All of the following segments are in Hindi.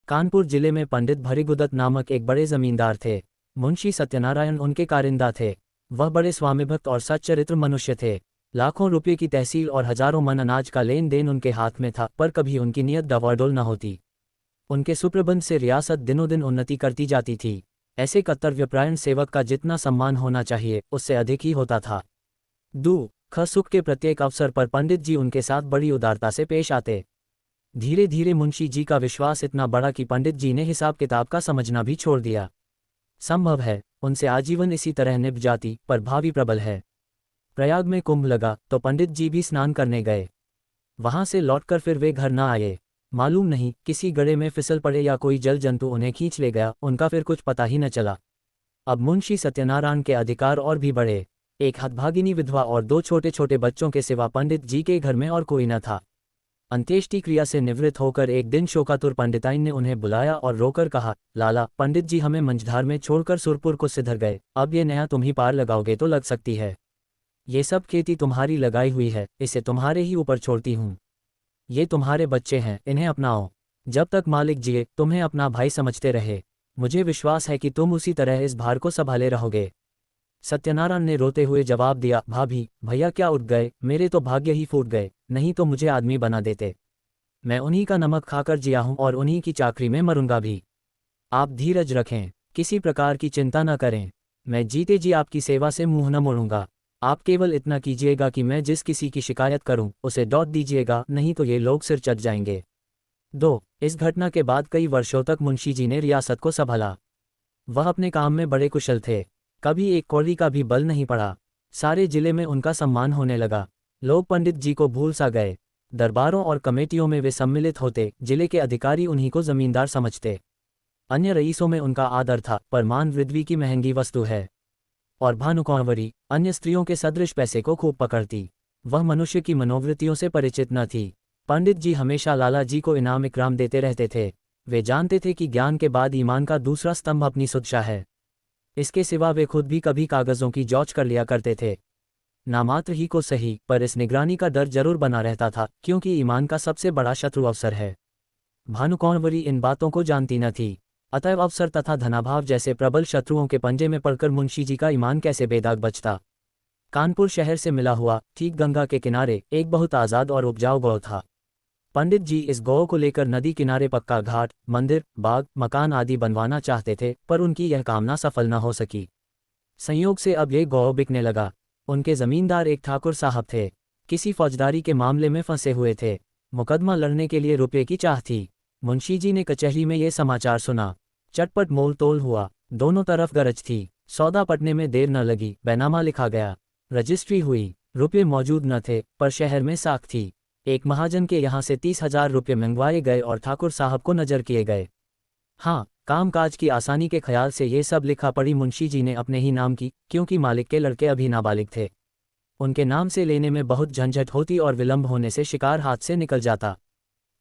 कानपुर जिले में पंडित भृगुदत्त नामक एक बड़े जमींदार थे। मुंशी सत्यनारायण उनके कारिंदा थे। वह बड़े स्वामिभक्त और सच्चरित्र मनुष्य थे। लाखों रुपये की तहसील और हजारों मन अनाज का लेन देन उनके हाथ में था, पर कभी उनकी नीयत डवाडोल न होती। उनके सुप्रबंध से रियासत दिनों दिन उन्नति करती जाती थी। ऐसे कर्तव्यपरायण सेवक का जितना सम्मान होना चाहिए उससे अधिक ही होता था। दुख सुख के प्रत्येक अवसर पर पंडित जी उनके साथ बड़ी उदारता से पेश आते। धीरे धीरे मुंशी जी का विश्वास इतना बढ़ा कि पंडित जी ने हिसाब किताब का समझना भी छोड़ दिया। संभव है उनसे आजीवन इसी तरह निभ जाती, पर भावी प्रबल है। प्रयाग में कुंभ लगा तो पंडित जी भी स्नान करने गए। वहां से लौटकर फिर वे घर न आए। मालूम नहीं किसी गड्ढे में फिसल पड़े या कोई जल जंतु उन्हें खींच ले गया, उनका फिर कुछ पता ही न चला। अब मुंशी सत्यनारायण के अधिकार और भी बढ़े। एक हतभागिनी विधवा और 2 छोटे छोटे बच्चों के सिवा पंडित जी के घर में और कोई न था। अंत्येष्टि क्रिया से निवृत्त होकर एक दिन शोकातुर पंडिताइन ने उन्हें बुलाया और रोकर कहा, लाला, पंडित जी हमें मंझधार में छोड़कर सुरपुर को सिधर गए। अब ये नया तुम ही पार लगाओगे तो लग सकती है। ये सब खेती तुम्हारी लगाई हुई है, इसे तुम्हारे ही ऊपर छोड़ती हूँ। ये तुम्हारे बच्चे हैं, इन्हें अपनाओ। जब तक मालिक जिए तुम्हें अपना भाई समझते रहे। मुझे विश्वास है कि तुम उसी तरह इस भार को संभाले रहोगे। सत्यनारायण ने रोते हुए जवाब दिया, भाभी भैया क्या उठ गए, मेरे तो भाग्य ही फूट गए, नहीं तो मुझे आदमी बना देते। मैं उन्हीं का नमक खाकर जिया हूं और उन्हीं की चाकरी में मरूंगा भी। आप धीरज रखें, किसी प्रकार की चिंता न करें। मैं जीते जी आपकी सेवा से मुंह न मोड़ूंगा। आप केवल इतना कीजिएगा कि मैं जिस किसी की शिकायत करूं उसे डॉट दीजिएगा, नहीं तो ये लोग सिर चढ़ जाएंगे। 2 इस घटना के बाद कई वर्षों तक मुंशी जी ने रियासत को संभाला। वह अपने काम में बड़े कुशल थे। कभी एक कौड़ी का भी बल नहीं पड़ा। सारे जिले में उनका सम्मान होने लगा। लोग पंडित जी को भूल सा गए। दरबारों और कमेटियों में वे सम्मिलित होते। जिले के अधिकारी उन्हीं को जमींदार समझते। अन्य रईसों में उनका आदर था, पर मान पृथ्वी की महंगी वस्तु है। और भानुकुंवरी अन्य स्त्रियों के सदृश पैसे को खूब पकड़ती। वह मनुष्य की मनोवृत्तियों से परिचित न थी। पंडित जी हमेशा लाला जी को इनाम इकराम देते रहते थे। वे जानते थे कि ज्ञान के बाद ईमान का दूसरा स्तंभ अपनी सुरक्षा है। इसके सिवा वे खुद भी कभी कागजों की जांच कर लिया करते थे। नामात्र ही को सही, पर इस निगरानी का डर जरूर बना रहता था, क्योंकि ईमान का सबसे बड़ा शत्रु अवसर है। भानुकुंवरी इन बातों को जानती न थी। अतएव अवसर तथा धनाभाव जैसे प्रबल शत्रुओं के पंजे में पड़कर मुंशी जी का ईमान कैसे बेदाग बचता। कानपुर शहर से मिला हुआ, ठीक गंगा के किनारे, एक बहुत आज़ाद और उपजाऊ गांव था। पंडित जी इस गांव को लेकर नदी किनारे पक्का घाट, मंदिर, बाग, मकान आदि बनवाना चाहते थे, पर उनकी यह कामना सफल न हो सकी। संयोग से अब ये गांव बिकने लगा। उनके जमींदार एक ठाकुर साहब थे। किसी फौजदारी के मामले में फंसे हुए थे। मुकदमा लड़ने के लिए रुपये की चाह थी। मुंशी जी ने कचहरी में ये समाचार सुना। चटपट मोल तोल हुआ। दोनों तरफ गरज थी। सौदा पटने में देर न लगी। बैनामा लिखा गया। रजिस्ट्री हुई। रुपये मौजूद न थे, पर शहर में साख थी। एक महाजन के यहाँ से 30,000 रुपये मंगवाए गए और ठाकुर साहब को नजर किए गए। हाँ, कामकाज की आसानी के ख्याल से ये सब लिखा पड़ी मुंशी जी ने अपने ही नाम की, क्योंकि मालिक के लड़के अभी नाबालिग थे। उनके नाम से लेने में बहुत झंझट होती और विलंब होने से शिकार हाथ से निकल जाता।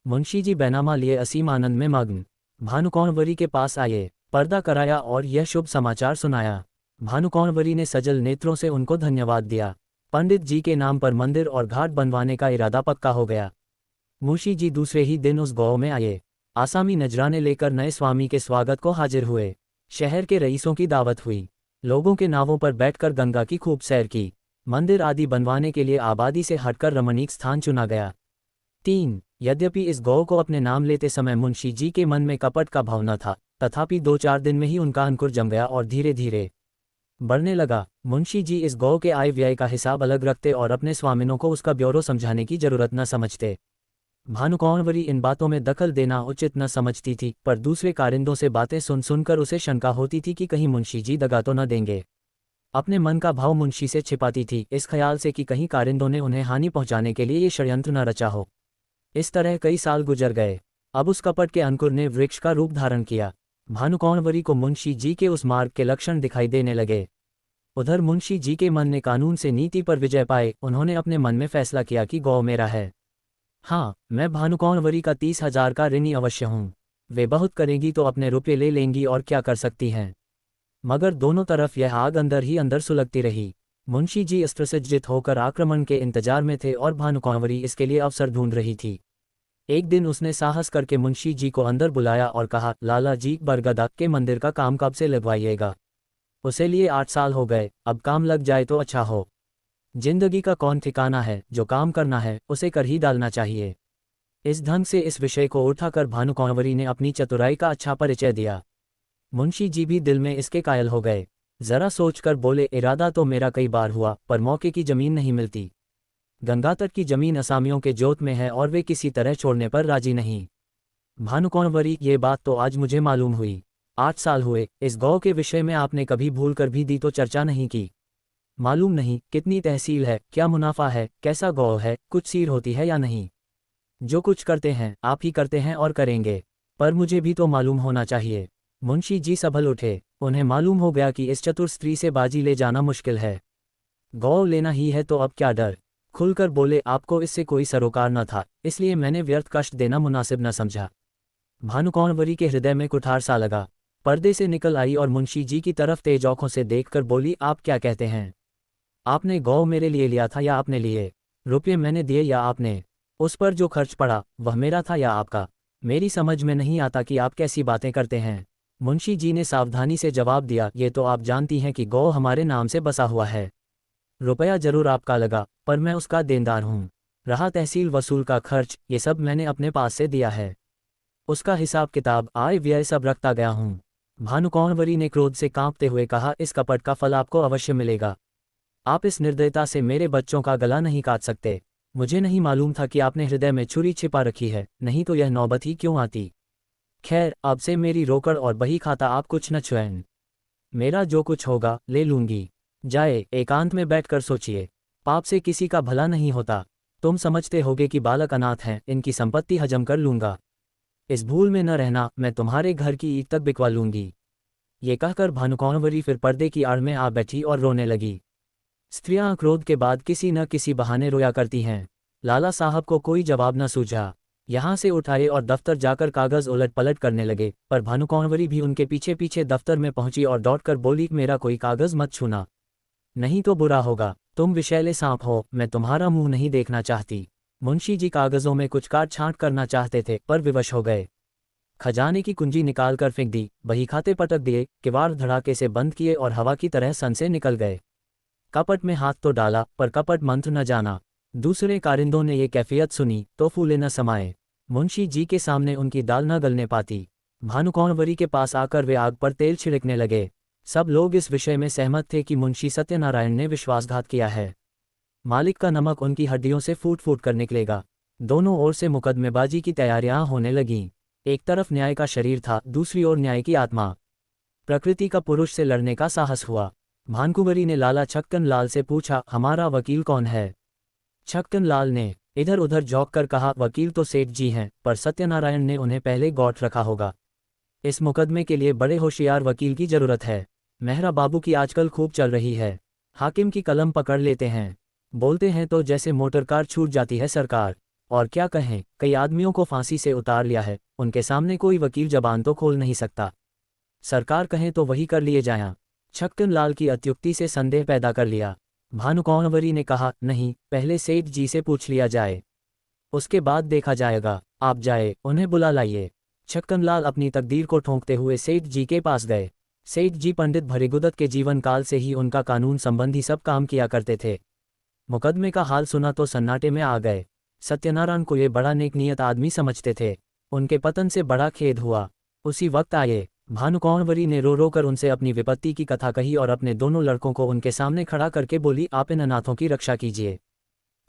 मुंशी जी बैनामा लिए असीम आनंद में मग्न। भानुकुंवरी के पास आए, पर्दा कराया और यह शुभ समाचार सुनाया। भानुकुंवरी ने सजल नेत्रों से उनको धन्यवाद दिया। पंडित जी के नाम पर मंदिर और घाट बनवाने का इरादा पक्का हो गया। मुंशी जी दूसरे ही दिन उस गांव में आए। आसामी नजराने लेकर नए स्वामी के स्वागत को हाजिर हुए। शहर के रईसों की दावत हुई। लोगों के नावों पर बैठकर गंगा की खूब सैर की। मंदिर आदि बनवाने के लिए आबादी से हटकर रमणीक स्थान चुना गया। 3 यद्यपि इस गांव को अपने नाम लेते समय मुंशी जी के मन में कपट का भाव न था, तथापि 2-4 दिन में ही उनका अंकुर जम गया और धीरे धीरे बढ़ने लगा। मुंशी जी इस गांव के आय व्यय का हिसाब अलग रखते और अपने स्वामिनों को उसका ब्यौरो समझाने की जरूरत न समझते। भानुकुंवरी इन बातों में दखल देना उचित न समझती थी, पर दूसरे कारिंदों से बातें सुन सुनकर उसे शंका होती थी कि कहीं मुंशी जी दगा तो न देंगे। अपने मन का भाव मुंशी से छिपाती थी, इस ख्याल से कि कहीं कारिंदों ने उन्हें हानि पहुंचाने के लिए ये षड्यंत्र न रचा हो। इस तरह कई साल गुजर गए। अब उस कपट के अंकुर ने वृक्ष का रूप धारण किया। भानुकुंवरी को मुंशी जी के उस मार्ग के लक्षण दिखाई देने लगे। उधर मुंशी जी के मन ने कानून से नीति पर विजय पाए। उन्होंने अपने मन में फैसला किया कि गांव मेरा है। हाँ, मैं भानुकुंवरी का 30,000 का ऋणी अवश्य हूँ। वे बहुत करेंगी तो अपने रुपये ले लेंगी और क्या कर सकती हैं। मगर दोनों तरफ यह आग अंदर ही अंदर सुलगती रही। मुंशी जी अस्त्र सज्जित होकर आक्रमण के इंतजार में थे और भानुकुंवरी इसके लिए अवसर ढूंढ रही थी। एक दिन उसने साहस करके मुंशी जी को अंदर बुलाया और कहा, लाला जी, बरगदा के मंदिर का काम कब से लगवाइएगा? उसे लिए 8 साल हो गए, अब काम लग जाए तो अच्छा हो। जिंदगी का कौन ठिकाना है, जो काम करना है उसे कर ही डालना चाहिए। इस ढंग से इस विषय को उठाकर भानुकुँवरी ने अपनी चतुराई का अच्छा परिचय दिया। मुंशी जी भी दिल में इसके कायल हो गए। जरा सोचकर बोले, इरादा तो मेरा कई बार हुआ, पर मौके की जमीन नहीं मिलती। गंगातट की जमीन असामियों के जोत में है और वे किसी तरह छोड़ने पर राजी नहीं। भानुकुँवरी, ये बात तो आज मुझे मालूम हुई। 8 साल हुए, इस गौ के विषय में आपने कभी भूल कर भी दी तो चर्चा नहीं की। मालूम नहीं कितनी तहसील है, क्या मुनाफा है, कैसा गौ है, कुछ सीर होती है या नहीं। जो कुछ करते हैं आप ही करते हैं और करेंगे, पर मुझे भी तो मालूम होना चाहिए। मुंशी जी संभल उठे। उन्हें मालूम हो गया कि इस चतुर स्त्री से बाजी ले जाना मुश्किल है। गौ लेना ही है तो अब क्या डर। खुलकर बोले, आपको इससे कोई सरोकार न था, इसलिए मैंने व्यर्थ कष्ट देना मुनासिब न समझा। भानुकुँवरी के हृदय में कुठार सा लगा। पर्दे से निकल आई और मुंशी जी की तरफ तेज आंखों से देखकर बोली, आप क्या कहते हैं? आपने गौ मेरे लिए लिया था या आपने लिए? रुपये मैंने दिए या आपने? उस पर जो खर्च पड़ा वह मेरा था या आपका? मेरी समझ में नहीं आता कि आप कैसी बातें करते हैं। मुंशी जी ने सावधानी से जवाब दिया, ये तो आप जानती हैं कि गौ हमारे नाम से बसा हुआ है। रुपया जरूर आपका लगा, पर मैं उसका देनदार हूँ। रहा तहसील वसूल का खर्च, ये सब मैंने अपने पास से दिया है। उसका हिसाब किताब, आय व्यय सब रखता गया हूँ। भानुकुँवरी ने क्रोध से कांपते हुए कहा, इस कपट का फल आपको अवश्य मिलेगा। आप इस निर्दयता से मेरे बच्चों का गला नहीं काट सकते। मुझे नहीं मालूम था कि आपने हृदय में छुरी छिपा रखी है, नहीं तो यह नौबत ही क्यों आती। खैर, अब से मेरी रोकड़ और बही खाता आप कुछ न छुएं। मेरा जो कुछ होगा ले लूंगी। जाए, एकांत में बैठकर सोचिए। पाप से किसी का भला नहीं होता। तुम समझते होगे कि बालक अनाथ हैं, इनकी संपत्ति हजम कर लूंगा। इस भूल में न रहना, मैं तुम्हारे घर की ईद तक बिकवा लूंगी। ये कहकर भानुकुँवरी फिर पर्दे की आड़ में आ बैठी और रोने लगी। स्त्रियां क्रोध के बाद किसी न किसी बहाने रोया करती हैं। लाला साहब को कोई जवाब न सूझा। यहाँ से उठाए और दफ्तर जाकर कागज उलट पलट करने लगे, पर भानुकुँवरी भी उनके पीछे पीछे दफ्तर में पहुंची और दौड़कर बोली, मेरा कोई कागज मत छूना, नहीं तो बुरा होगा। तुम विषैले सांप हो, मैं तुम्हारा मुंह नहीं देखना चाहती। मुंशी जी कागजों में कुछ काट छांट करना चाहते थे, पर विवश हो गए। खजाने की कुंजी निकाल कर फेंक दी, बही खाते पटक दिए, किवाड़ धड़ाके से बंद किए और हवा की तरह सन से निकल गए। कपट में हाथ तो डाला, पर कपट मंत्र न जाना। दूसरे कारिंदों ने ये कैफियत सुनी तो फूले न समाये। मुंशी जी के सामने उनकी दाल न गलने पाती। भानुकुँवरी के पास आकर वे आग पर तेल छिड़कने लगे। सब लोग इस विषय में सहमत थे कि मुंशी सत्यनारायण ने विश्वासघात किया है। मालिक का नमक उनकी हड्डियों से फूट फूट कर निकलेगा। दोनों ओर से मुकदमेबाजी की तैयारियां होने लगीं। एक तरफ न्याय का शरीर था, दूसरी ओर न्याय की आत्मा। प्रकृति का पुरुष से लड़ने का साहस हुआ। भानुकुँवरी ने लाला छक्कन लाल से पूछा, हमारा वकील कौन है? छक्कन लाल ने इधर उधर झोंक कर कहा, वकील तो सेठ जी हैं, पर सत्यनारायण ने उन्हें पहले गौठ रखा होगा। इस मुकदमे के लिए बड़े होशियार वकील की जरूरत है। मेहरा बाबू की आजकल खूब चल रही है। हाकिम की कलम पकड़ लेते हैं, बोलते हैं तो जैसे मोटर कार छूट जाती है सरकार। और क्या कहें, कई आदमियों को फांसी से उतार लिया है, उनके सामने कोई वकील जबान तो खोल नहीं सकता। सरकार कहें तो वही कर लिए जाया। छक्कन लाल की अत्युक्ति से संदेह पैदा कर लिया। भानुकुँवरी ने कहा, नहीं, पहले सेठ जी से पूछ लिया जाए, उसके बाद देखा जाएगा। आप जाए, उन्हें बुला लाइए। छक्कन लाल अपनी तकदीर को ठोंकते हुए सेठ जी के पास गए। सेठ जी पंडित भृगुदत्त के जीवन काल से ही उनका कानून संबंधी सब काम किया करते थे। मुकदमे का हाल सुना तो सन्नाटे में आ गए। सत्यनारायण को ये बड़ा नेकनियत आदमी समझते थे। उनके पतन से बड़ा खेद हुआ। उसी वक्त आए। भानुकुँवरी ने रो रो कर उनसे अपनी विपत्ति की कथा कही और अपने दोनों लड़कों को उनके सामने खड़ा करके बोली, आप इन अनाथों की रक्षा कीजिए,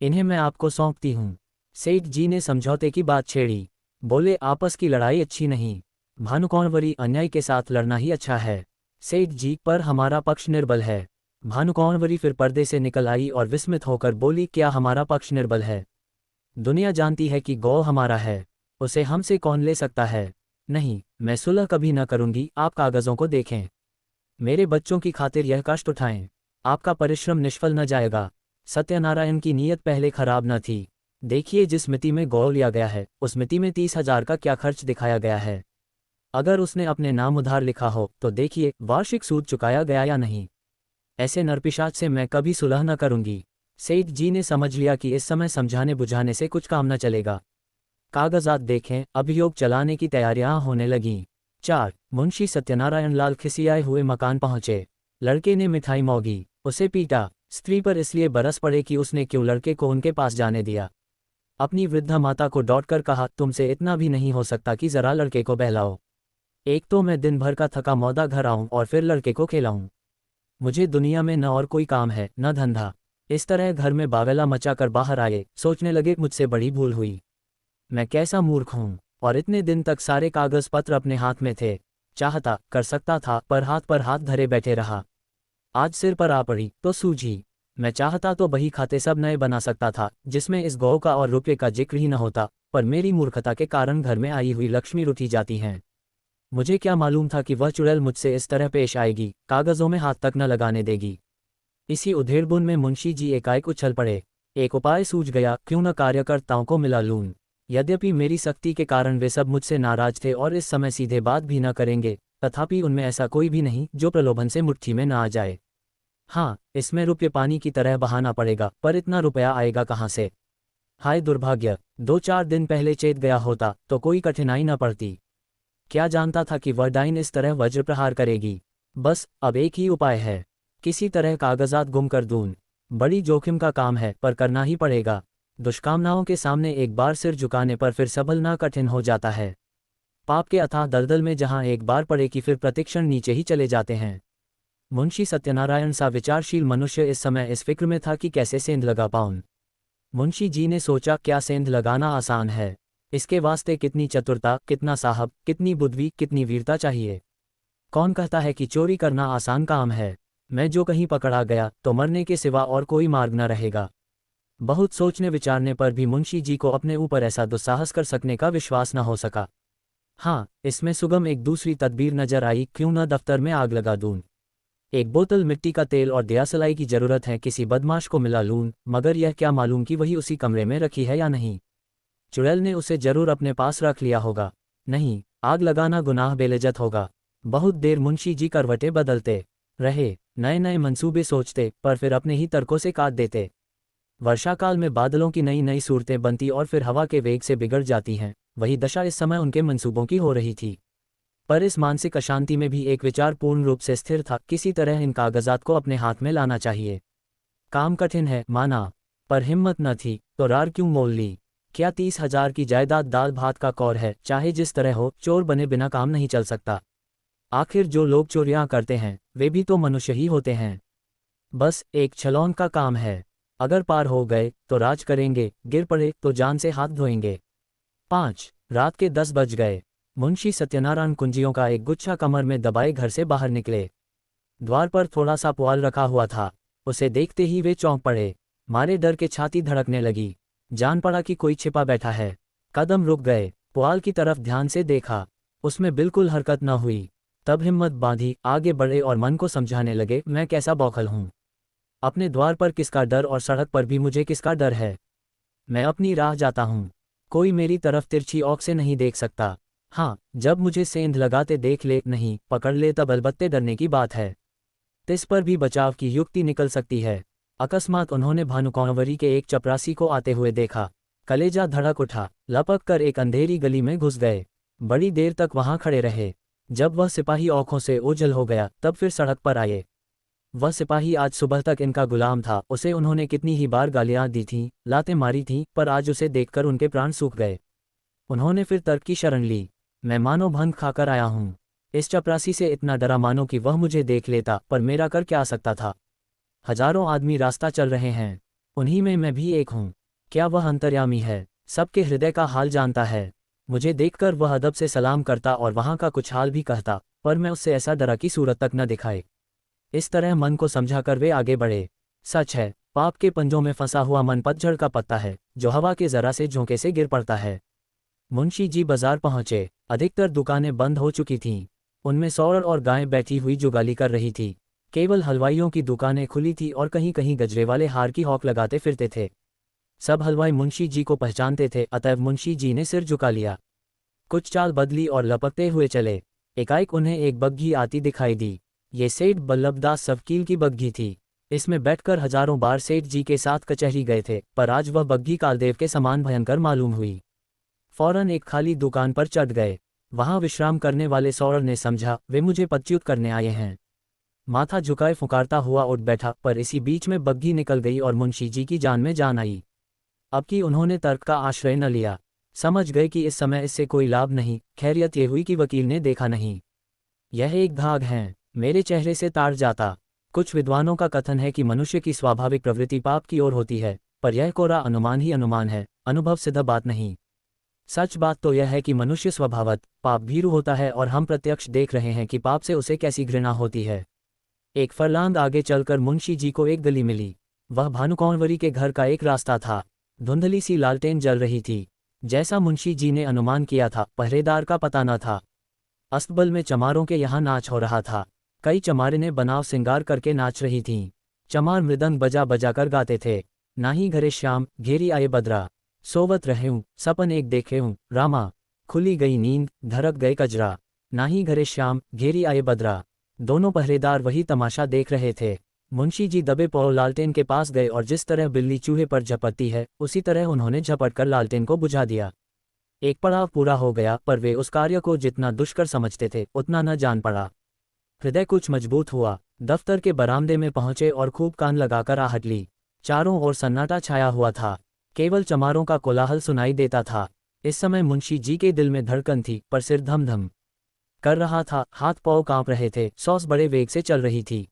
इन्हें मैं आपको सौंपती हूँ। सेठ जी ने समझौते की बात छेड़ी। बोले, आपस की लड़ाई अच्छी नहीं। भानुकुँवरी, अन्याय के साथ लड़ना ही अच्छा है। सेठ जी, पर हमारा पक्ष निर्बल है। भानुकुँवरी फिर पर्दे से निकल आई और विस्मित होकर बोली, क्या हमारा पक्ष निर्बल है? दुनिया जानती है कि गौ हमारा है, उसे हमसे कौन ले सकता है। नहीं, मैं सुलह कभी न करूंगी। आप कागजों को देखें, मेरे बच्चों की खातिर यह कष्ट उठाएं। आपका परिश्रम निष्फल न जाएगा। सत्यनारायण की नीयत पहले खराब न थी। देखिए, जिस मिति में गौ लिया गया है, उस मिति में 30,000 का क्या खर्च दिखाया गया है। अगर उसने अपने नाम उधार लिखा हो तो देखिए वार्षिक सूद चुकाया गया या नहीं। ऐसे नरपिशाच से मैं कभी सुलह न करूंगी। सेठ जी ने समझ लिया कि इस समय समझाने बुझाने से कुछ काम न चलेगा। कागजात देखें, अभियोग चलाने की तैयारियां होने लगीं। 4 मुंशी सत्यनारायण लाल खिसियाए हुए मकान पहुंचे। लड़के ने मिठाई मौगी, उसे पीटा। स्त्री पर इसलिए बरस पड़े कि उसने क्यों लड़के को उनके पास जाने दिया। अपनी वृद्धा माता को डॉटकर कहा, तुमसे इतना भी नहीं हो सकता कि जरा लड़के को बहलाओ। एक तो मैं दिन भर का थका मौदा घर आऊं और फिर लड़के को खिलाऊं। मुझे दुनिया में न और कोई काम है न धंधा। इस तरह घर में बावेला मचाकर बाहर आए। सोचने लगे, मुझसे बड़ी भूल हुई। मैं कैसा मूर्ख हूं। और इतने दिन तक सारे कागज पत्र अपने हाथ में थे। चाहता कर सकता था, पर हाथ धरे बैठे रहा। आज सिर पर आ पड़ी तो सूझी। मैं चाहता तो बही खाते सब नए बना सकता था, जिसमें इस गौ का और रुपये का जिक्र ही न होता, पर मेरी मूर्खता के कारण घर में आई हुई लक्ष्मी रुठी जाती हैं। मुझे क्या मालूम था कि वह चुड़ैल मुझसे इस तरह पेश आएगी, कागजों में हाथ तक न लगाने देगी। इसी उधेड़बुन में मुंशी जी एकाएक उछल पड़े। एक उपाय सूझ गया, क्यों न कार्यकर्ताओं को मिला लूं। यद्यपि मेरी सख्ती के कारण वे सब मुझसे नाराज थे और इस समय सीधे बात भी न करेंगे, तथापि उनमें ऐसा कोई भी नहीं जो प्रलोभन से मुट्ठी में न आ जाए। हाँ, इसमें रुपये पानी की तरह बहाना पड़ेगा, पर इतना रुपया आएगा कहाँ से। हाय दुर्भाग्य, 2-4 दिन पहले चेत गया होता तो कोई कठिनाई न पड़ती। क्या जानता था कि वह डाइन इस तरह वज्र प्रहार करेगी। बस अब एक ही उपाय है, किसी तरह कागजात गुम कर दूं। बड़ी जोखिम का काम है, पर करना ही पड़ेगा। दुष्कामनाओं के सामने एक बार सिर झुकाने पर फिर संभलना कठिन हो जाता है। पाप के अथाह दलदल में जहां एक बार पड़े कि फिर प्रतिक्षण नीचे ही चले जाते हैं। मुंशी सत्यनारायण सा विचारशील मनुष्य इस समय इस फिक्र में था कि कैसे सेंध लगा पाऊं। मुंशी जी ने सोचा, क्या सेंध लगाना आसान है। इसके वास्ते कितनी चतुरता, कितना साहब, कितनी बुद्धि, कितनी वीरता चाहिए। कौन कहता है कि चोरी करना आसान काम है। मैं जो कहीं पकड़ा गया तो मरने के सिवा और कोई मार्ग न रहेगा। बहुत सोचने विचारने पर भी मुंशी जी को अपने ऊपर ऐसा दुस्साहस कर सकने का विश्वास न हो सका। हाँ, इसमें सुगम एक दूसरी तदबीर नजर आई, क्यों न दफ्तर में आग लगा दूं। एक बोतल मिट्टी का तेल और दियासलाई की जरूरत है, किसी बदमाश को मिला लूं, मगर यह क्या मालूम कि वही उसी कमरे में रखी है या नहीं। चुड़ैल ने उसे जरूर अपने पास रख लिया होगा। नहीं, आग लगाना गुनाह बेलिज्जत होगा। बहुत देर मुंशी जी करवटें बदलते रहे, नए नए मंसूबे सोचते, पर फिर अपने ही तर्कों से काट देते। वर्षाकाल में बादलों की नई नई सूरतें बनती और फिर हवा के वेग से बिगड़ जाती हैं। वही दशा इस समय उनके मंसूबों की हो रही थी। पर इस मानसिक अशांति में भी एक विचार पूर्ण रूप से स्थिर था, किसी तरह इन कागजात को अपने हाथ में लाना चाहिए। काम कठिन है, माना, पर हिम्मत न थी तो रार क्यों मोल ली। क्या 30,000 की जायदाद दाल भात का कौर है। चाहे जिस तरह हो, चोर बने बिना काम नहीं चल सकता। आखिर जो लोग चोरियां करते हैं वे भी तो मनुष्य ही होते हैं। बस एक छलौन का काम है। अगर पार हो गए तो राज करेंगे, गिर पड़े तो जान से हाथ धोएंगे। 5 रात के 10 बज गए। मुंशी सत्यनारायण कुंजियों का एक गुच्छा कमर में दबाए घर से बाहर निकले। द्वार पर थोड़ा सा पुआल रखा हुआ था, उसे देखते ही वे चौंक पड़े। मारे डर के छाती धड़कने लगी। जान पड़ा कि कोई छिपा बैठा है। कदम रुक गए, पुआल की तरफ ध्यान से देखा, उसमें बिल्कुल हरकत न हुई। तब हिम्मत बांधी, आगे बढ़े और मन को समझाने लगे, मैं कैसा बौखल हूँ। अपने द्वार पर किसका डर और सड़क पर भी मुझे किसका डर है। मैं अपनी राह जाता हूँ, कोई मेरी तरफ तिरछी औंख से नहीं देख सकता। हाँ, जब मुझे सेंध लगाते देख ले, नहीं पकड़ ले, तब अलबत्ते डरने की बात है। तिस पर भी बचाव की युक्ति निकल सकती है। अकस्मात उन्होंने भानुकुंवरी के एक चपरासी को आते हुए देखा। कलेजा धड़क उठा, लपक कर एक अंधेरी गली में घुस गए। बड़ी देर तक वहां खड़े रहे। जब वह सिपाही आंखों से ओझल हो गया तब फिर सड़क पर आए। वह सिपाही आज सुबह तक इनका गुलाम था। उसे उन्होंने कितनी ही बार गालियां दी थीं, लातें मारी थीं, पर आज उसे देखकर उनके प्राण सूख गए। उन्होंने फिर तर्क की शरण ली। मैं मानो भंग खाकर आया हूँ। इस चपरासी से इतना डरा मानो कि वह मुझे देख लेता, पर मेरा कर क्या सकता था। हजारों आदमी रास्ता चल रहे हैं, उन्हीं में मैं भी एक हूँ। क्या वह अंतर्यामी है, सबके हृदय का हाल जानता है। मुझे देखकर वह अदब से सलाम करता और वहाँ का कुछ हाल भी कहता, पर मैं उससे ऐसा डरा की सूरत तक न दिखाए। इस तरह मन को समझाकर वे आगे बढ़े। सच है, पाप के पंजों में फंसा हुआ मन पतझड़ का पत्ता है, जो हवा के जरा से झोंके से गिर पड़ता है। मुंशी जी बाजार पहुंचे। अधिकतर दुकानें बंद हो चुकी थीं। उनमें सौर और गायें बैठी हुई जुगाली कर रही थी। केवल हलवाइयों की दुकानें खुली थी और कहीं कहीं गजरे वाले हार की हौक लगाते फिरते थे। सब हलवाई मुंशी जी को पहचानते थे, अतएव मुंशी जी ने सिर झुका लिया। कुछ चाल बदली और लपकते हुए चले। एकाएक उन्हें एक बग्घी आती दिखाई दी। ये सेठ बल्लभदास सवकील की बग्घी थी। इसमें बैठकर हजारों बार सेठ जी के साथ कचहरी गए थे, पर आज वह बग्घी कालदेव के समान भयंकर मालूम हुई। फौरन एक खाली दुकान पर चढ़ गए। वहां विश्राम करने वाले सौरभ ने समझा वे मुझे पदच्युत करने आए हैं। माथा झुकाए फुकारता हुआ उठ बैठा, पर इसी बीच में बग्घी निकल गई और मुंशी जी की जान में जान आई। अब कि उन्होंने तर्क का आश्रय न लिया, समझ गए कि इस समय इससे कोई लाभ नहीं। खैरियत ये हुई कि वकील ने देखा नहीं। यह एक भाग है, मेरे चेहरे से तार जाता। कुछ विद्वानों का कथन है कि मनुष्य की स्वाभाविक प्रवृत्ति पाप की ओर होती है, पर यह कोरा अनुमान ही अनुमान है, अनुभव सिद्ध बात नहीं। सच बात तो यह है कि मनुष्य स्वभावत पाप भीरू होता है और हम प्रत्यक्ष देख रहे हैं कि पाप से उसे कैसी घृणा होती है। एक फरलांग आगे चलकर मुंशी जी को एक गली मिली। वह भानुकौंवरी के घर का एक रास्ता था। धुंधली सी लालटेन जल रही थी। जैसा मुंशी जी ने अनुमान किया था, पहरेदार का पता न था। अस्तबल में चमारों के यहाँ नाच हो रहा था। कई चमारिनें बनाव सिंगार करके नाच रही थीं। चमार मृदंग बजा बजा कर गाते थे। नाही घरे श्याम घेरी आए बदरा, सोवत रहूं सपन एक देखेऊं रामा, खुली गई नींद धड़क गए कजरा। नाही घरे श्याम घेरी आए बदरा। दोनों पहरेदार वही तमाशा देख रहे थे। मुंशी जी दबे पांव लालटेन के पास गए और जिस तरह बिल्ली चूहे पर झपटती है, उसी तरह उन्होंने झपट कर लालटेन को बुझा दिया। एक पड़ाव पूरा हो गया, पर वे उस कार्य को जितना दुष्कर समझते थे उतना न जान पड़ा। हृदय कुछ मजबूत हुआ। दफ्तर के बरामदे में पहुंचे और खूब कान लगाकर आहट ली। चारों ओर सन्नाटा छाया हुआ था। केवल चमारों का कोलाहल सुनाई देता था। इस समय मुंशी जी के दिल में धड़कन थी, पर सिर धम धम कर रहा था। हाथ पांव कांप रहे थे। सांस बड़े वेग से चल रही थी।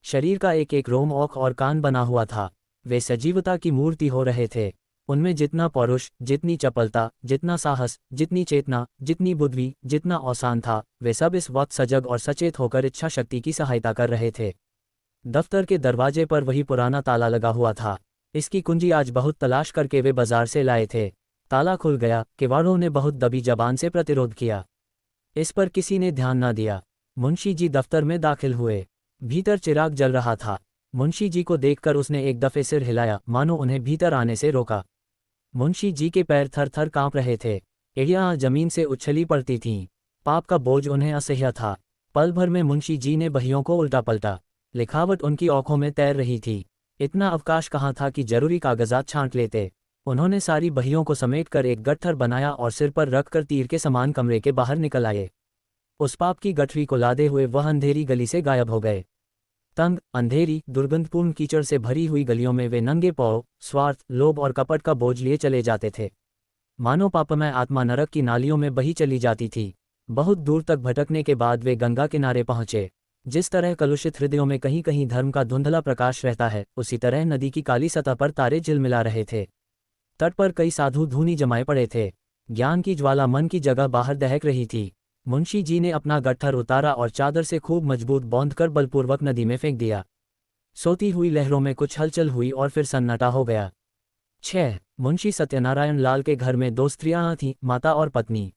शरीर का एक एक रोम, औख और कान बना हुआ था। वे सजीवता की मूर्ति हो रहे थे। उनमें जितना पौरुष, जितनी चपलता, जितना साहस, जितनी चेतना, जितनी बुद्धि, जितना औसान था, वे सब इस वक्त सजग और सचेत होकर इच्छा शक्ति की सहायता कर रहे थे। दफ्तर के दरवाजे पर वही पुराना ताला लगा हुआ था। इसकी कुंजी आज बहुत तलाश करके वे बाजार से लाए थे। ताला खुल गया। किवाड़ों ने बहुत दबी जबान से प्रतिरोध किया। इस पर किसी ने ध्यान न दिया। मुंशी जी दफ्तर में दाखिल हुए। भीतर चिराग जल रहा था। मुंशी जी को देखकर उसने एक दफे सिर हिलाया, मानो उन्हें भीतर आने से रोका। मुंशी जी के पैर थर थर कांप रहे थे। एड़ियां जमीन से उछली पड़ती थीं। पाप का बोझ उन्हें असह्य था। पल भर में मुंशी जी ने बहियों को उल्टा पलटा। लिखावट उनकी आंखों में तैर रही थी। इतना अवकाश कहाँ था कि जरूरी कागजात छांट लेते। उन्होंने सारी बहियों को समेटकर एक गट्ठर बनाया और सिर पर रखकर तीर के समान कमरे के बाहर निकल आए। उस पाप की गठरी को लादे हुए वह अंधेरी गली से गायब हो गए। तंग, अंधेरी, दुर्गंधपूर्ण कीचड़ से भरी हुई गलियों में वे नंगे पांव, स्वार्थ, लोभ और कपट का बोझ लिए चले जाते थे। मानो पापमय आत्मा नरक की नालियों में बही चली जाती थी। बहुत दूर तक भटकने के बाद वे गंगा किनारे पहुंचे। जिस तरह कलुषित हृदयों में कहीं कहीं धर्म का धुंधला प्रकाश रहता है, उसी तरह नदी की काली सतह पर तारे झिलमिला रहे थे। तट पर कई साधु धूनी जमाए पड़े थे। ज्ञान की ज्वाला मन की जगह बाहर दहक रही थी। मुंशी जी ने अपना गट्ठर उतारा और चादर से खूब मजबूत बांधकर बलपूर्वक नदी में फेंक दिया। सोती हुई लहरों में कुछ हलचल हुई और फिर सन्नाटा हो गया। 6. मुंशी सत्यनारायण लाल के घर में 2 स्त्रियां थीं, माता और पत्नी।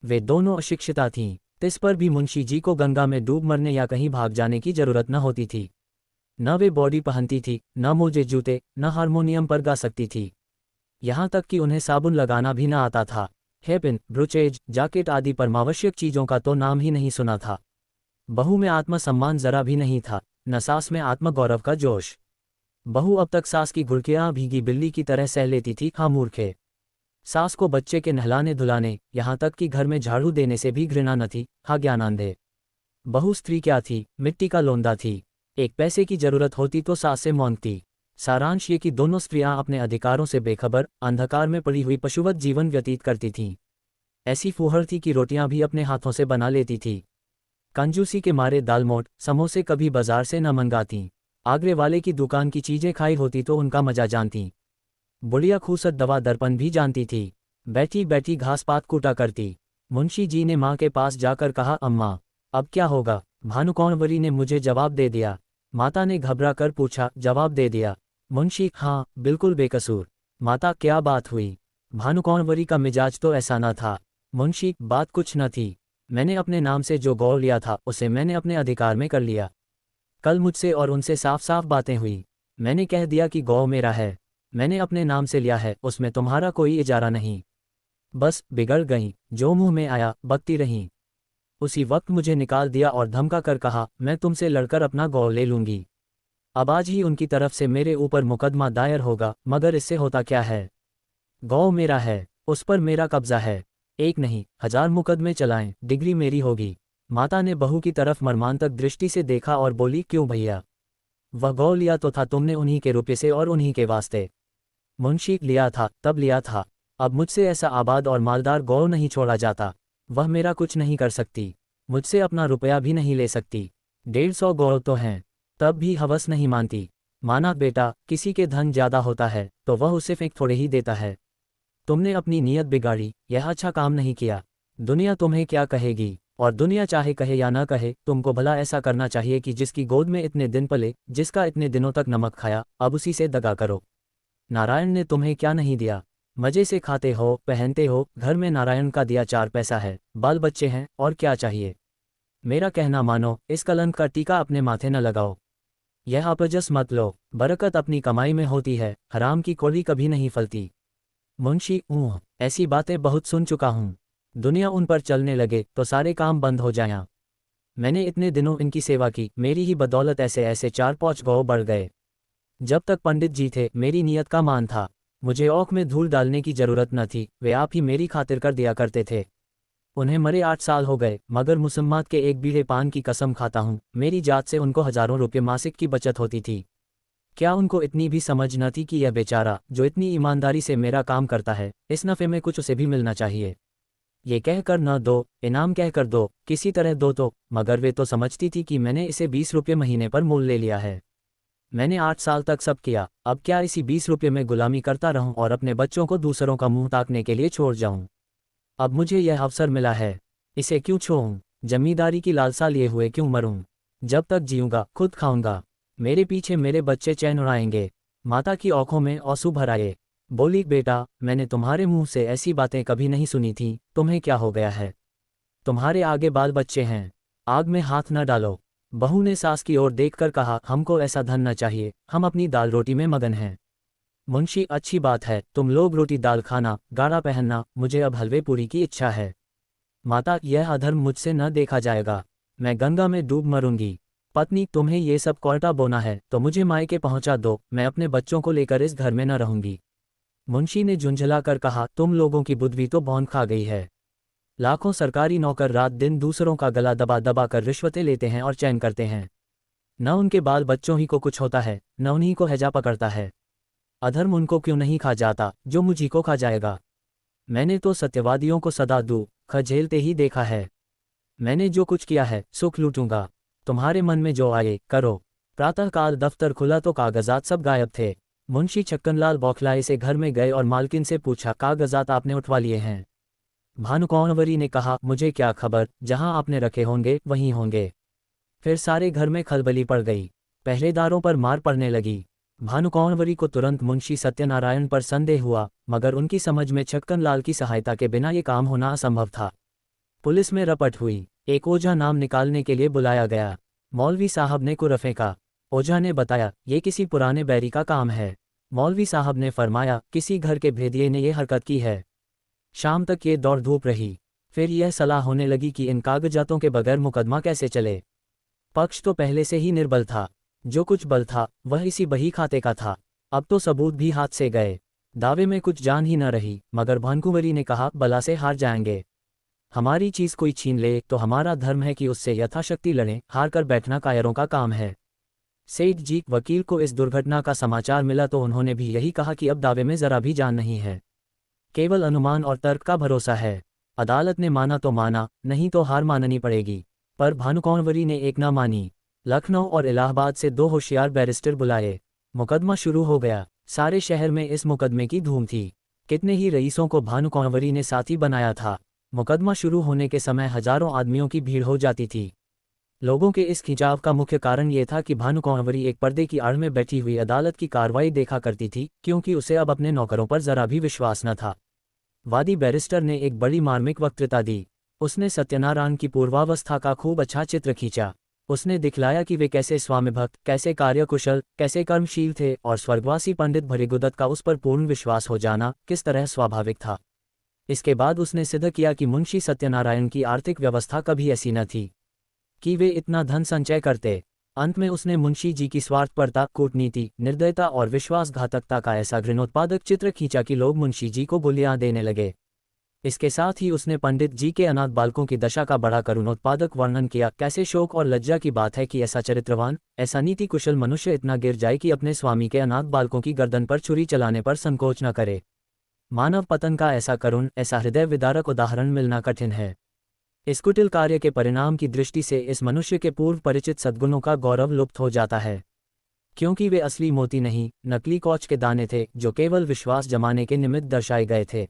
वे दोनों अशिक्षिता थीं। इस पर भी मुंशी जी को गंगा में डूब मरने या कहीं भाग जाने की जरूरत न होती थी। न वे बॉडी पहनती थी, न मोजे जूते, न हारमोनियम पर गा सकती थी। यहाँ तक कि उन्हें साबुन लगाना भी न आता था। हेपिन, ब्रोचेज, जैकेट आदि परमावश्यक चीजों का तो नाम ही नहीं सुना था। बहू में आत्मसम्मान जरा भी नहीं था, न सास में आत्मगौरव का जोश। बहू अब तक सास की घुड़कियां भीगी बिल्ली की तरह सह लेती थी। हाँ मूर्खे। सास को बच्चे के नहलाने धुलाने, यहाँ तक कि घर में झाड़ू देने से भी घृणा न थी। हाँ ज्ञानांधे। बहू स्त्री क्या थी? मिट्टी का लोंदा थी। एक पैसे की जरूरत होती तो सास से मांगती। सारांश ये कि दोनों स्त्रियां अपने अधिकारों से बेखबर, अंधकार में पड़ी हुई पशुवत जीवन व्यतीत करती थीं। ऐसी फूहड़ थी कि रोटियां भी अपने हाथों से बना लेती थी। कंजूसी के मारे दालमोट, समोसे कभी बाजार से न मंगाती। आगरे वाले की दुकान की चीजें खाई होती तो उनका मजा जानती। बुढ़िया खूसट दवा दर्पण भी जानती थी। बैठी बैठी घास पात कूटा करती। मुंशी जी ने माँ के पास जाकर कहा, अम्मा अब क्या होगा? भानुकौंवरी ने मुझे जवाब दे दिया। माता ने घबरा कर पूछा, जवाब दे दिया? मुंशी, हाँ बिल्कुल बेकसूर। माता, क्या बात हुई? भानुकौंवरी का मिजाज तो ऐसा न था। मुंशी, बात कुछ न थी। मैंने अपने नाम से जो गौ लिया था उसे मैंने अपने अधिकार में कर लिया। कल मुझसे और उनसे साफ साफ बातें हुई। मैंने कह दिया कि गौ मेरा है, मैंने अपने नाम से लिया है, उसमें तुम्हारा कोई इजारा नहीं। बस बिगड़ गई, जो मुंह में आया बकती रहीं। उसी वक्त मुझे निकाल दिया और धमका कर कहा, मैं तुमसे लड़कर अपना गौ ले लूंगी। अब आज ही उनकी तरफ से मेरे ऊपर मुकदमा दायर होगा, मगर इससे होता क्या है? गौ मेरा है, उस पर मेरा कब्जा है। एक नहीं 1000 मुकदमे चलाएं, डिग्री मेरी होगी। माता ने बहू की तरफ मर्मांतक दृष्टि से देखा और बोली, क्यों भैया? वह गौ लिया तो था तुमने उन्हीं के रुपये से और उन्हीं के वास्ते। मुंशी, लिया था तब लिया था। अब मुझसे ऐसा आबाद और मालदार गौ नहीं छोड़ा जाता। वह मेरा कुछ नहीं कर सकती, मुझसे अपना रुपया भी नहीं ले सकती। 150 गौ तो हैं, तब भी हवस नहीं मानती। माना बेटा, किसी के धन ज्यादा होता है तो वह उसे फेंक थोड़े ही देता है। तुमने अपनी नीयत बिगाड़ी, यह अच्छा काम नहीं किया। दुनिया तुम्हें क्या कहेगी, और दुनिया चाहे कहे या न कहे, तुमको भला ऐसा करना चाहिए कि जिसकी गोद में इतने दिन पले, जिसका इतने दिनों तक नमक खाया, अब उसी से दगा करो। नारायण ने तुम्हें क्या नहीं दिया? मजे से खाते हो, पहनते हो, घर में नारायण का दिया 4 पैसा है, बाल बच्चे हैं, और क्या चाहिए? मेरा कहना मानो, इस कलंक का टीका अपने माथे न लगाओ। यह अपजस मत लो, बरकत अपनी कमाई में होती है, हराम की कौड़ी कभी नहीं फलती। मुंशी, ऐसी बातें बहुत सुन चुका हूँ। दुनिया उन पर चलने लगे तो सारे काम बंद हो जाएं। मैंने इतने दिनों इनकी सेवा की, मेरी ही बदौलत ऐसे ऐसे 4-5 गौ बढ़ गए। जब तक पंडित जी थे मेरी नीयत का मान था, मुझे औख में धूल डालने की जरूरत न थी, वे आप ही मेरी खातिर कर दिया करते थे। उन्हें मरे 8 साल हो गए, मगर मुसम्मात के एक बीड़े पान की कसम खाता हूँ, मेरी जात से उनको हजारों रुपये मासिक की बचत होती थी। क्या उनको इतनी भी समझ न थी कि यह बेचारा जो इतनी ईमानदारी से मेरा काम करता है, इस नफ़े में कुछ उसे भी मिलना चाहिए। ये कहकर न दो, इनाम कहकर दो, किसी तरह दो तो, मगर वे तो समझती थी कि मैंने इसे 20 रुपये महीने पर मोल ले लिया है। मैंने 8 साल तक सब किया, अब क्या इसी 20 रुपये में गुलामी करता रहूं और अपने बच्चों को दूसरों का मुंह ताकने के लिए छोड़ जाऊं? अब मुझे यह अवसर मिला है, इसे क्यों छोड़ूं? जमींदारी की लालसा लिए हुए क्यों मरूं? जब तक जीऊंगा खुद खाऊंगा, मेरे पीछे मेरे बच्चे चैन उड़ाएंगे। माता की आंखों में आंसू भर आए। बोली, बेटा, मैंने तुम्हारे मुंह से ऐसी बातें कभी नहीं सुनी थी, तुम्हें क्या हो गया है? तुम्हारे आगे बाल बच्चे हैं, आग में हाथ न डालो। बहू ने सास की ओर देखकर कहा, हमको ऐसा धन न चाहिए, हम अपनी दाल रोटी में मगन हैं। मुंशी, अच्छी बात है, तुम लोग रोटी दाल खाना, गाढ़ा पहनना, मुझे अब हलवे पूरी की इच्छा है। माता, यह अधर्म मुझसे न देखा जाएगा, मैं गंगा में डूब मरूंगी। पत्नी, तुम्हें ये सब कोयटा बोना है तो मुझे मायके पहुंचा दो, मैं अपने बच्चों को लेकर इस घर में न रहूंगी। मुंशी ने झुंझला कर कहा, तुम लोगों की बुद्धि तो भौंद खा गई है। लाखों सरकारी नौकर रात दिन दूसरों का गला दबा दबा कर रिश्वतें लेते हैं और चैन करते हैं। न उनके बाल बच्चों ही को कुछ होता है, न उन्हीं को हैजा पकड़ता है। अधर्म उनको क्यों नहीं खा जाता जो मुझी को खा जाएगा? मैंने तो सत्यवादियों को सदा दुख झेलते ही देखा है। मैंने जो कुछ किया है सुख लूटूंगा, तुम्हारे मन में जो आए करो। प्रातःकाल दफ्तर खुला तो कागजात सब गायब थे। मुंशी छक्कनलाल बौखलाए से घर में गए और मालकिन से पूछा, कागजात आपने उठवा लिए हैं? भानुकौनवरी ने कहा, मुझे क्या खबर, जहां आपने रखे होंगे वहीं होंगे। फिर सारे घर में खलबली पड़ गई, पहरेदारों पर मार पड़ने लगी। भानुकौनवरी को तुरंत मुंशी सत्यनारायण पर संदेह हुआ, मगर उनकी समझ में छक्कनलाल की सहायता के बिना ये काम होना असंभव था। पुलिस में रपट हुई, एक ओझा नाम निकालने के लिए बुलाया गया। मौलवी साहब ने कुर फेंका। ओझा ने बताया, ये किसी पुराने बैरी का काम है। मौलवी साहब ने फरमाया, किसी घर के भेदिये ने ये हरकत की है। शाम तक ये दौड़ धूप रही, फिर यह सलाह होने लगी कि इन कागजातों के बगैर मुकदमा कैसे चले। पक्ष तो पहले से ही निर्बल था, जो कुछ बल था वह इसी बही खाते का था। अब तो सबूत भी हाथ से गए, दावे में कुछ जान ही न रही। मगर भानुकुंवरी ने कहा, बला से हार जाएंगे, हमारी चीज कोई छीन ले तो हमारा धर्म है कि उससे यथाशक्ति लड़ें, हार कर बैठना कायरों का काम है। सेठ जी, वकील को इस दुर्घटना का समाचार मिला तो उन्होंने भी यही कहा कि अब दावे में जरा भी जान नहीं है, केवल अनुमान और तर्क का भरोसा है। अदालत ने माना तो माना, नहीं तो हार माननी पड़ेगी। पर भानुकौनवरी ने एक ना मानी। लखनऊ और इलाहाबाद से 2 होशियार बैरिस्टर बुलाए। मुकदमा शुरू हो गया। सारे शहर में इस मुकदमे की धूम थी। कितने ही रईसों को भानुकौनवरी ने साथी बनाया था। मुकदमा शुरू होने के समय हजारों आदमियों की भीड़ हो जाती थी। लोगों के इस खिंचाव का मुख्य कारण ये था कि भानुकौनवरी एक पर्दे की आड़ में बैठी हुई अदालत की कार्रवाई देखा करती थी, क्योंकि उसे अब अपने नौकरों पर जरा भी विश्वास न था। वादी बैरिस्टर ने एक बड़ी मार्मिक वक्तृता दी। उसने सत्यनारायण की पूर्वावस्था का खूब अच्छा चित्र खींचा। उसने दिखलाया कि वे कैसे स्वामिभक्त, कैसे कार्यकुशल, कैसे कर्मशील थे, और स्वर्गवासी पंडित भृगुदत्त का उस पर पूर्ण विश्वास हो जाना किस तरह स्वाभाविक था। इसके बाद उसने सिद्ध किया कि मुंशी सत्यनारायण की आर्थिक व्यवस्था कभी ऐसी न थी कि वे इतना धन संचय करते। अंत में उसने मुंशी जी की स्वार्थपरता, कूटनीति, निर्दयता और विश्वासघातकता का ऐसा घृणोत्पादक चित्र खींचा कि लोग मुंशी जी को गोलियां देने लगे। इसके साथ ही उसने पंडित जी के अनाथ बालकों की दशा का बड़ा करुणोत्पादक वर्णन किया। कैसे शोक और लज्जा की बात है कि ऐसा चरित्रवान, ऐसा नीति कुशल मनुष्य इतना गिर जाए कि अपने स्वामी के अनाथ बालकों की गर्दन पर छुरी चलाने पर संकोच न करे। मानव पतन का ऐसा करुण, ऐसा हृदय विदारक उदाहरण मिलना कठिन है। इस कुटिल कार्य के परिणाम की दृष्टि से इस मनुष्य के पूर्व परिचित सद्गुणों का गौरव लुप्त हो जाता है, क्योंकि वे असली मोती नहीं, नकली कौच के दाने थे जो केवल विश्वास जमाने के निमित्त दर्शाए गए थे।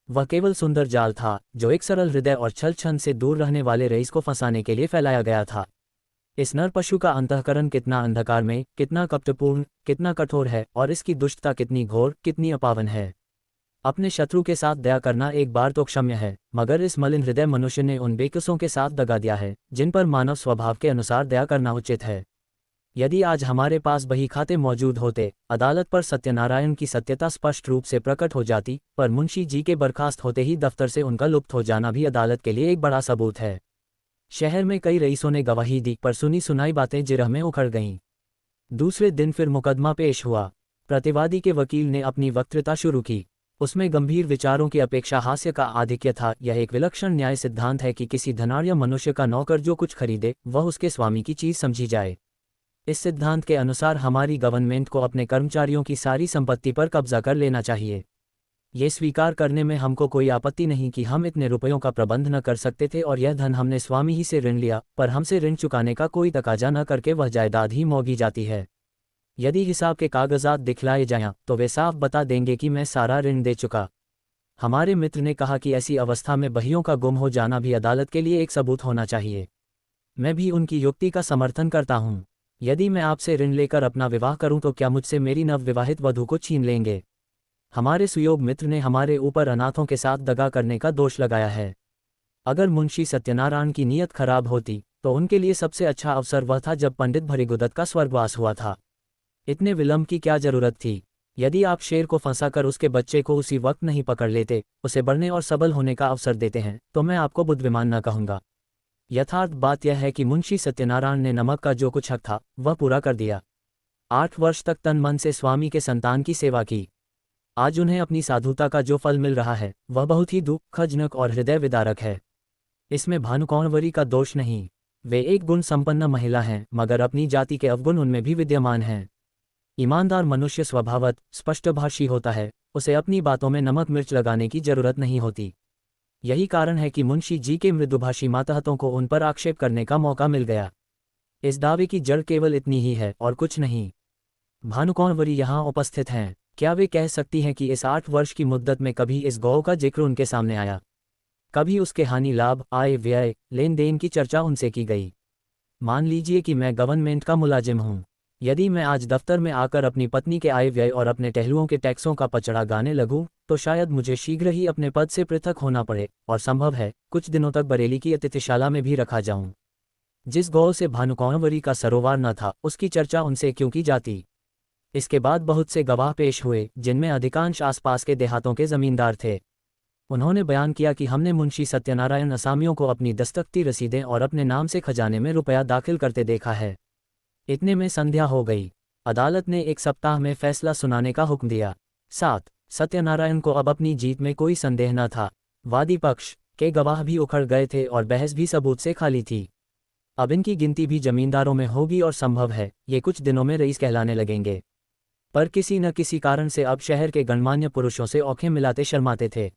वह केवल सुंदर जाल था जो एक सरल हृदय और छल छंद से दूर रहने वाले रईस को फंसाने के लिए फैलाया गया था। इस नर पशु का अंतःकरण कितना अंधकार में, कितना कपटपूर्ण, कितना कठोर है, और इसकी दुष्टता कितनी घोर, कितनी अपावन है। अपने शत्रु के साथ दया करना एक बार तो क्षम्य है, मगर इस मलिन हृदय मनुष्य ने उन बेकसों के साथ दगा दिया है जिन पर मानव स्वभाव के अनुसार दया करना उचित है। यदि आज हमारे पास बही खाते मौजूद होते, अदालत पर सत्यनारायण की सत्यता स्पष्ट रूप से प्रकट हो जाती, पर मुंशी जी के बर्खास्त होते ही दफ्तर से उनका लुप्त हो जाना भी अदालत के लिए एक बड़ा सबूत है। शहर में कई रईसों ने गवाही दी, पर सुनी सुनाई बातें जिरह में उखड़ गईं। दूसरे दिन फिर मुकदमा पेश हुआ। प्रतिवादी के वकील ने अपनी वक्तृता शुरू की। उसमें गंभीर विचारों की अपेक्षा हास्य का आधिक्य था। यह एक विलक्षण न्याय सिद्धांत है कि किसी धनाढ्य मनुष्य का नौकर जो कुछ खरीदे वह उसके स्वामी की चीज समझी जाए। इस सिद्धांत के अनुसार हमारी गवर्नमेंट को अपने कर्मचारियों की सारी संपत्ति पर कब्जा कर लेना चाहिए। ये स्वीकार करने में हमको कोई आपत्ति नहीं कि हम इतने रुपयों का प्रबंध न कर सकते थे और यह धन हमने स्वामी ही से ऋण लिया, पर हमसे ऋण चुकाने का कोई तकाजा न करके वह जायदाद ही मौगी जाती है। यदि हिसाब के कागजात दिखलाए जाएं तो वे साफ बता देंगे कि मैं सारा ऋण दे चुका। हमारे मित्र ने कहा कि ऐसी अवस्था में बहियों का गुम हो जाना भी अदालत के लिए एक सबूत होना चाहिए। मैं भी उनकी युक्ति का समर्थन करता हूँ। यदि मैं आपसे ऋण लेकर अपना विवाह करूं तो क्या मुझसे मेरी नवविवाहित वधू को छीन लेंगे? हमारे सुयोग मित्र ने हमारे ऊपर अनाथों के साथ दगा करने का दोष लगाया है। अगर मुंशी सत्यनारायण की नीयत खराब होती तो उनके लिए सबसे अच्छा अवसर वह था जब पंडित भृगुदत्त का स्वर्गवास हुआ था। इतने विलंब की क्या जरूरत थी? यदि आप शेर को फंसाकर उसके बच्चे को उसी वक्त नहीं पकड़ लेते, उसे बढ़ने और सबल होने का अवसर देते हैं, तो मैं आपको बुद्धिमान न कहूँगा। यथार्थ बात यह है कि मुंशी सत्यनारायण ने नमक का जो कुछ हक था वह पूरा कर दिया। 8 वर्ष तक तन मन से स्वामी के संतान की सेवा की। आज उन्हें अपनी साधुता का जो फल मिल रहा है वह बहुत ही दुखजनक और हृदय विदारक है। इसमें भानुकौंवरी का दोष नहीं। वे एक गुण संपन्न महिला हैं, मगर अपनी जाति के अवगुण उनमें भी विद्यमान हैं। ईमानदार मनुष्य स्वभावत स्पष्टभाषी होता है, उसे अपनी बातों में नमक मिर्च लगाने की जरूरत नहीं होती। यही कारण है कि मुंशी जी के मृदुभाषी मातहतों को उन पर आक्षेप करने का मौका मिल गया। इस दावे की जड़ केवल इतनी ही है और कुछ नहीं। भानुकौंवरी यहाँ उपस्थित हैं। क्या वे कह सकती हैं कि इस 8 वर्ष की मुद्दत में कभी इस गौ का जिक्र उनके सामने आया? कभी उसके हानि लाभ, आय व्यय, लेन देन की चर्चा उनसे की गई? मान लीजिए कि मैं गवर्नमेंट का मुलाजिम हूँ। यदि मैं आज दफ्तर में आकर अपनी पत्नी के आय व्यय और अपने टहलुओं के टैक्सों का पचड़ा गाने लगूं, तो शायद मुझे शीघ्र ही अपने पद से पृथक होना पड़े और संभव है कुछ दिनों तक बरेली की अतिथिशाला में भी रखा जाऊं। जिस गौ से भानुकौंवरी का सरोवर न था उसकी चर्चा उनसे क्यों की जाती? इसके बाद बहुत से गवाह पेश हुए जिनमें अधिकांश आसपास के देहातों के जमींदार थे। उन्होंने बयान किया कि हमने मुंशी सत्यनारायण असामियों को अपनी दस्तखती रसीदें और अपने नाम से खजाने में रुपया दाखिल करते देखा है। इतने में संध्या हो गई। अदालत ने 1 सप्ताह में फैसला सुनाने का हुक्म दिया। 7 सत्यनारायण को अब अपनी जीत में कोई संदेह न था। वादी पक्ष के गवाह भी उखड़ गए थे और बहस भी सबूत से खाली थी। अब इनकी गिनती भी जमींदारों में होगी और संभव है ये कुछ दिनों में रईस कहलाने लगेंगे। पर किसी न किसी कारण से अब शहर के गणमान्य पुरुषों से औंखें मिलाते शर्माते थे।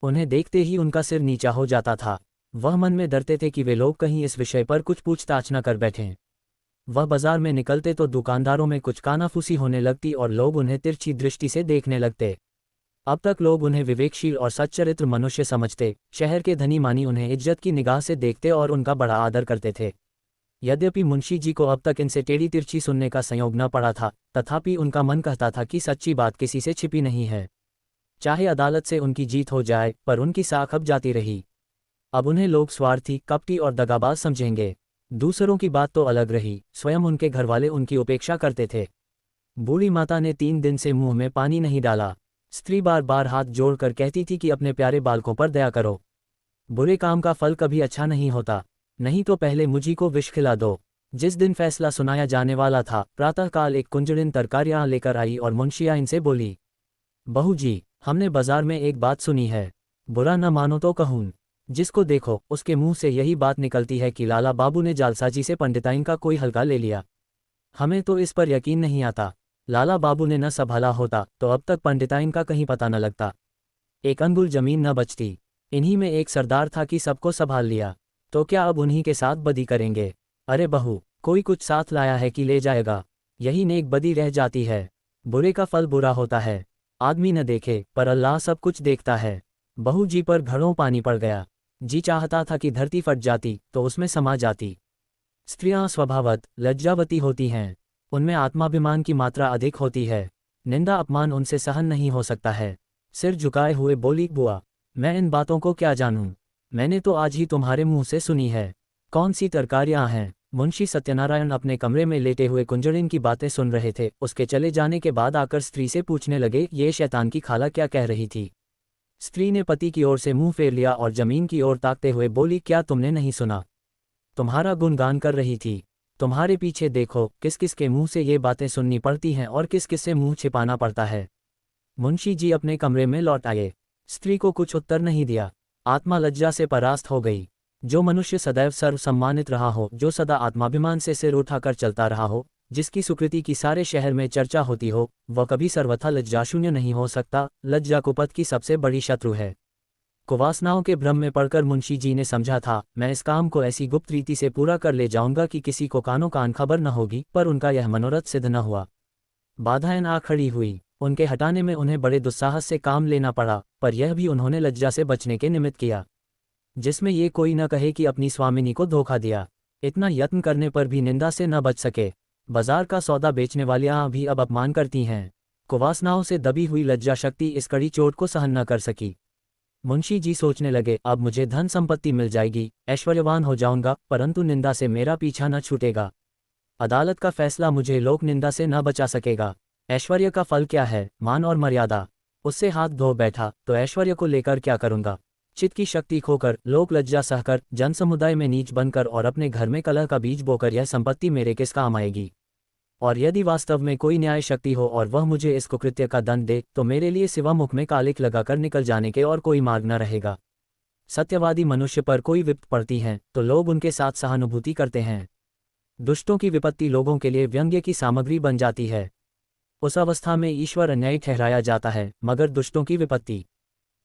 उन्हें देखते ही उनका सिर नीचा हो जाता था। वह मन में डरते थे कि वे लोग कहीं इस विषय पर कुछ पूछताछ न कर बैठें। वह बाजार में निकलते तो दुकानदारों में कुछ कानाफूसी होने लगती और लोग उन्हें तिरछी दृष्टि से देखने लगते। अब तक लोग उन्हें विवेकशील और सच्चरित्र मनुष्य समझते। शहर के धनी मानी उन्हें इज्जत की निगाह से देखते और उनका बड़ा आदर करते थे। यद्यपि मुंशी जी को अब तक इनसे टेढ़ी तिरछी सुनने का संयोग न पड़ा था, तथापि उनका मन कहता था कि सच्ची बात किसी से छिपी नहीं है। चाहे अदालत से उनकी जीत हो जाए, पर उनकी साख अब जाती रही। अब उन्हें लोग स्वार्थी, कपटी और दगाबाज समझेंगे। दूसरों की बात तो अलग रही, स्वयं उनके घरवाले उनकी उपेक्षा करते थे। बूढ़ी माता ने 3 दिन से मुंह में पानी नहीं डाला। स्त्री बार बार हाथ जोड़कर कहती थी कि अपने प्यारे बालकों पर दया करो। बुरे काम का फल कभी अच्छा नहीं होता। नहीं तो पहले मुझी को विष खिला दो। जिस दिन फैसला सुनाया जाने वाला था, प्रातःकाल एक कुंजड़िन तरकारियां लेकर आई और मुंशिया इनसे बोली, बहू जी, हमने बाजार में एक बात सुनी है, बुरा न मानो तो कहूँ। जिसको देखो उसके मुंह से यही बात निकलती है कि लाला बाबू ने जालसाजी से पंडिताइन का कोई हल्का ले लिया। हमें तो इस पर यकीन नहीं आता। लाला बाबू ने न संभाला होता तो अब तक पंडिताइन का कहीं पता न लगता, एक अंगुल जमीन न बचती। इन्हीं में एक सरदार था कि सबको संभाल लिया, तो क्या अब उन्हीं के साथ बदी करेंगे? अरे बहू, कोई कुछ साथ लाया है कि ले जाएगा? यही नेक बदी रह जाती है। बुरे का फल बुरा होता है। आदमी न देखे पर अल्लाह सब कुछ देखता है। बहू जी पर घड़ों पानी पड़ गया। जी चाहता था कि धरती फट जाती तो उसमें समा जाती। स्त्रियां स्वभावत लज्जावती होती हैं, उनमें आत्माभिमान की मात्रा अधिक होती है। निंदा अपमान उनसे सहन नहीं हो सकता है। सिर झुकाए हुए बोली, बुआ, मैं इन बातों को क्या जानूं? मैंने तो आज ही तुम्हारे मुंह से सुनी है। कौन सी तरकारियां हैं? मुंशी सत्यनारायण अपने कमरे में लेटे हुए कुंजड़िन की बातें सुन रहे थे। उसके चले जाने के बाद आकर स्त्री से पूछने लगे, ये शैतान की खाला क्या कह रही थी? स्त्री ने पति की ओर से मुंह फेर लिया और जमीन की ओर ताकते हुए बोली, क्या तुमने नहीं सुना? तुम्हारा गुणगान कर रही थी। तुम्हारे पीछे देखो, किस किस के मुंह से ये बातें सुननी पड़ती हैं और किस किस से मुंह छिपाना पड़ता है। मुंशी जी अपने कमरे में लौट आए। स्त्री को कुछ उत्तर नहीं दिया। आत्मा लज्जा से परास्त हो गई। जो मनुष्य सदैव सर्व सम्मानित रहा हो, जो सदा आत्माभिमान से सिर उठाकर चलता रहा हो, जिसकी सुकृति की सारे शहर में चर्चा होती हो, वह कभी सर्वथा लज्जाशून्य नहीं हो सकता। लज्जा कुपथ की सबसे बड़ी शत्रु है। कुवासनाओं के भ्रम में पड़कर मुंशी जी ने समझा था, मैं इस काम को ऐसी गुप्त रीति से पूरा कर ले जाऊंगा कि किसी को कानों कान खबर न होगी, पर उनका यह मनोरथ सिद्ध न हुआ। बाधाएं आ खड़ी हुई। उनके हटाने में उन्हें बड़े दुस्साहस से काम लेना पड़ा, पर यह भी उन्होंने लज्जा से बचने के निमित्त किया, जिसमें ये कोई न कहे कि अपनी स्वामिनी को धोखा दिया। इतना यत्न करने पर भी निंदा से न बच सके। बाजार का सौदा बेचने वालियां भी अब अपमान करती हैं। कुवासनाओं से दबी हुई लज्जा शक्ति इस कड़ी चोट को सहन न कर सकी। मुंशी जी सोचने लगे, अब मुझे धन संपत्ति मिल जाएगी, ऐश्वर्यवान हो जाऊंगा, परंतु निंदा से मेरा पीछा न छूटेगा। अदालत का फैसला मुझे लोक निंदा से न बचा सकेगा। ऐश्वर्य का फल क्या है? मान और मर्यादा। उससे हाथ धो बैठा तो ऐश्वर्य को लेकर क्या करूंगा? चित्त की शक्ति खोकर, लोक लज्जा सहकर, जन समुदाय में नीच बनकर और अपने घर में कलह का बीज बोकर यह संपत्ति मेरे किस काम आएगी? और यदि वास्तव में कोई न्याय शक्ति हो और वह मुझे इस कुकृत्य का दंड दे, तो मेरे लिए सिवा मुख में कालिक लगाकर निकल जाने के और कोई मार्ग न रहेगा। सत्यवादी मनुष्य पर कोई विपत्ति पड़ती है तो लोग उनके साथ सहानुभूति करते हैं। दुष्टों की विपत्ति लोगों के लिए व्यंग्य की सामग्री बन जाती है। उस अवस्था में ईश्वर अन्यायी ठहराया जाता है, मगर दुष्टों की विपत्ति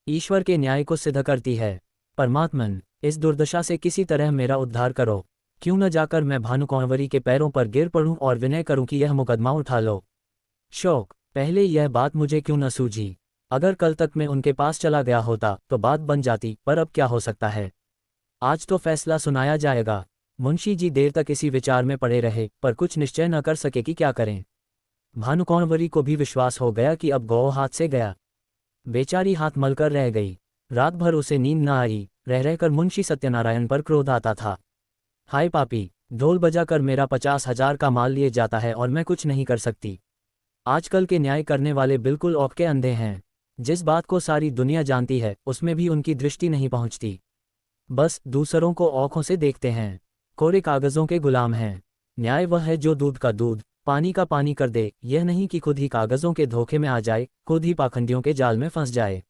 ईश्वर के न्याय को सिद्ध करती है। परमात्मन, इस दुर्दशा से किसी तरह मेरा उद्धार करो। क्यों न जाकर मैं भानुकुंवरी के पैरों पर गिर पड़ूं और विनय करूं कि यह मुकदमा उठा लो। शोक, पहले यह बात मुझे क्यों न सूझी? अगर कल तक मैं उनके पास चला गया होता तो बात बन जाती, पर अब क्या हो सकता है? आज तो फैसला सुनाया जाएगा। मुंशी जी देर तक इसी विचार में पड़े रहे, पर कुछ निश्चय न कर सके कि क्या करें। भानुकुंवरी को भी विश्वास हो गया कि अब गौ हाथ से गया। बेचारी हाथ मलकर रह गई। रात भर उसे नींद न आई। रह रहकर मुंशी सत्यनारायण पर क्रोध आता था। हाय पापी, ढोल बजाकर मेरा 50,000 का माल लिए जाता है और मैं कुछ नहीं कर सकती। आजकल के न्याय करने वाले बिल्कुल औख के अंधे हैं। जिस बात को सारी दुनिया जानती है उसमें भी उनकी दृष्टि नहीं पहुंचती। बस दूसरों को औंखों से देखते हैं। कोरे कागजों के गुलाम हैं। न्याय वह है जो दूध का दूध, पानी का पानी कर दे, यह नहीं कि खुद ही कागजों के धोखे में आ जाए, खुद ही पाखंडियों के जाल में फंस जाए।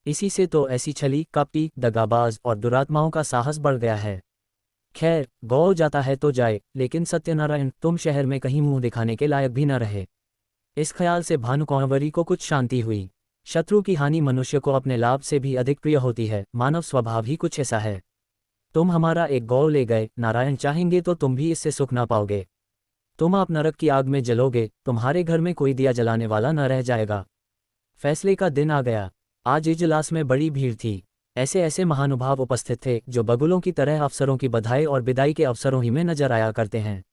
इसी से तो ऐसी छली, कपटी, दगाबाज और दुरात्माओं का साहस बढ़ गया है। खैर, गौ जाता है तो जाए, लेकिन सत्यनारायण, तुम शहर में कहीं मुंह दिखाने के लायक भी न रहे। इस ख्याल से भानुकुंवरी को कुछ शांति हुई। शत्रु की हानि मनुष्य को अपने लाभ से भी अधिक प्रिय होती है। मानव स्वभाव ही कुछ ऐसा है। तुम हमारा एक गौ ले गए, नारायण चाहेंगे तो तुम भी इससे सुख ना पाओगे। तुम आप नरक की आग में जलोगे, तुम्हारे घर में कोई दिया जलाने वाला न रह जाएगा। फैसले का दिन आ गया। आज इजलास में बड़ी भीड़ थी। ऐसे ऐसे महानुभाव उपस्थित थे जो बगुलों की तरह अफसरों की बधाई और विदाई के अवसरों ही में नजर आया करते हैं।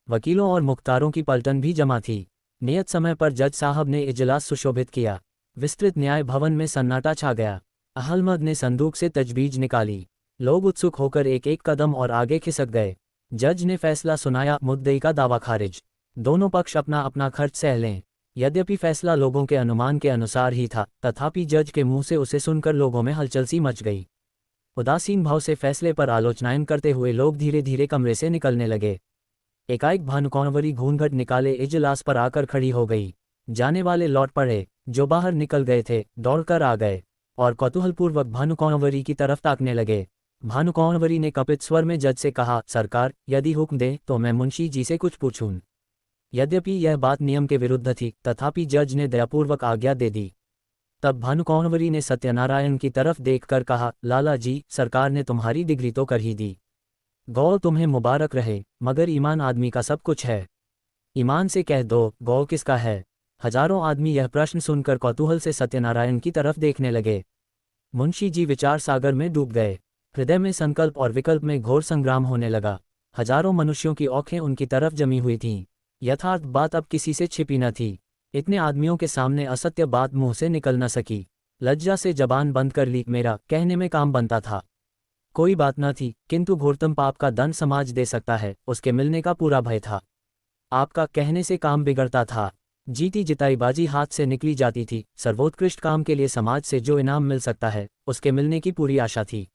वकीलों और मुख्तारों की पलटन भी जमा थी। नियत समय पर जज साहब ने इजलास सुशोभित किया। विस्तृत न्याय भवन में सन्नाटा छा गया। अहलमद ने संदूक से तजवीज निकाली। लोग उत्सुक होकर एक एक कदम और आगे खिसक गए। जज ने फैसला सुनाया, मुद्दई का दावा खारिज। दोनों पक्ष अपना अपना खर्च सह लें। यद्यपि फैसला लोगों के अनुमान के अनुसार ही था, तथापि जज के मुंह से उसे सुनकर लोगों में हलचल सी मच गई। उदासीन भाव से फैसले पर आलोचनाएं करते हुए लोग धीरे धीरे कमरे से निकलने लगे। एकाएक भानुकौंवरी घूंघट निकाले इजलास पर आकर खड़ी हो गई। जाने वाले लौट पड़े, जो बाहर निकल गए थे दौड़कर आ गए और कौतूहलपूर्वक भानुकौंवरी की तरफ ताकने लगे। भानुकौंवरी ने कपित स्वर में जज से कहा, सरकार, यदि हुक्म दे तो मैं मुंशी जी से कुछ पूछूं। यद्यपि यह बात नियम के विरुद्ध थी, तथापि जज ने दयापूर्वक आज्ञा दे दी। तब भानुकौंवरी ने सत्यनारायण की तरफ देखकर कहा, लाला जी, सरकार ने तुम्हारी डिग्री तो कर ही दी। गौ तुम्हें मुबारक रहे, मगर ईमान आदमी का सब कुछ है। ईमान से कह दो, गौ किसका है? हजारों आदमी यह प्रश्न सुनकर कौतूहल से सत्यनारायण की तरफ देखने लगे। मुंशी जी विचार सागर में डूब गए। हृदय में संकल्प और विकल्प में घोर संग्राम होने लगा। हजारों मनुष्यों की आंखें उनकी तरफ जमी हुई थीं। यथार्थ बात अब किसी से छिपी न थी। इतने आदमियों के सामने असत्य बात मुंह से निकल न सकी। लज्जा से जबान बंद कर ली, मेरा कहने में काम बनता था। कोई बात न थी, किंतु घोरतम पाप का दंड समाज दे सकता है, उसके मिलने का पूरा भय था। आपका कहने से काम बिगड़ता था। जीती जिताई बाजी हाथ से निकली जाती थी। सर्वोत्कृष्ट काम के लिए समाज से जो इनाम मिल सकता है, उसके मिलने की पूरी आशा थी।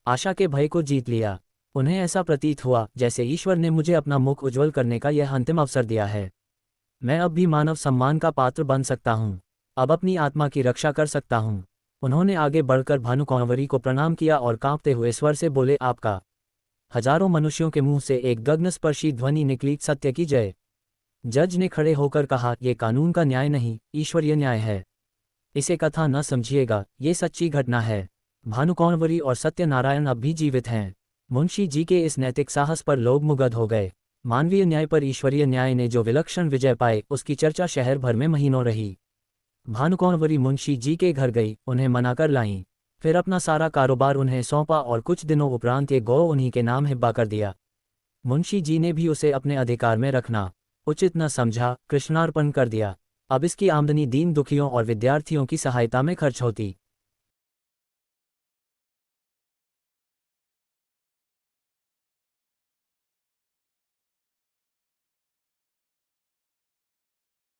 आशा के भय को जीत लिया। उन्हें ऐसा प्रतीत हुआ जैसे ईश्वर ने मुझे अपना मुख उज्ज्वल करने का यह अंतिम अवसर दिया है। मैं अब भी मानव सम्मान का पात्र बन सकता हूँ। अब अपनी आत्मा की रक्षा कर सकता हूँ। उन्होंने आगे बढ़कर भानुकौंवरी को प्रणाम किया और कांपते हुए स्वर से बोले, आपका। हजारों मनुष्यों के मुंह से एक गगनस्पर्शी ध्वनि निकली, सत्य की जय। जज ने खड़े होकर कहा, यह कानून का न्याय नहीं, ईश्वरीय न्याय है। इसे कथा न समझिएगा, ये सच्ची घटना है। भानुकौंवरी और सत्यनारायण अब भी जीवित हैं। मुंशी जी के इस नैतिक साहस पर लोग मुग्ध हो गए। मानवीय न्याय पर ईश्वरीय न्याय ने जो विलक्षण विजय पाए, उसकी चर्चा शहर भर में महीनों रही। भानुकौंवरी मुंशी जी के घर गई, उन्हें मनाकर लाईं। फिर अपना सारा कारोबार उन्हें सौंपा और कुछ दिनों उपरांत ये गौ उन्हीं के नाम हिब्बा कर दिया। मुंशी जी ने भी उसे अपने अधिकार में रखना उचित न समझा, कृष्णार्पण कर दिया। अब इसकी आमदनी दीन दुखियों और विद्यार्थियों की सहायता में खर्च होती।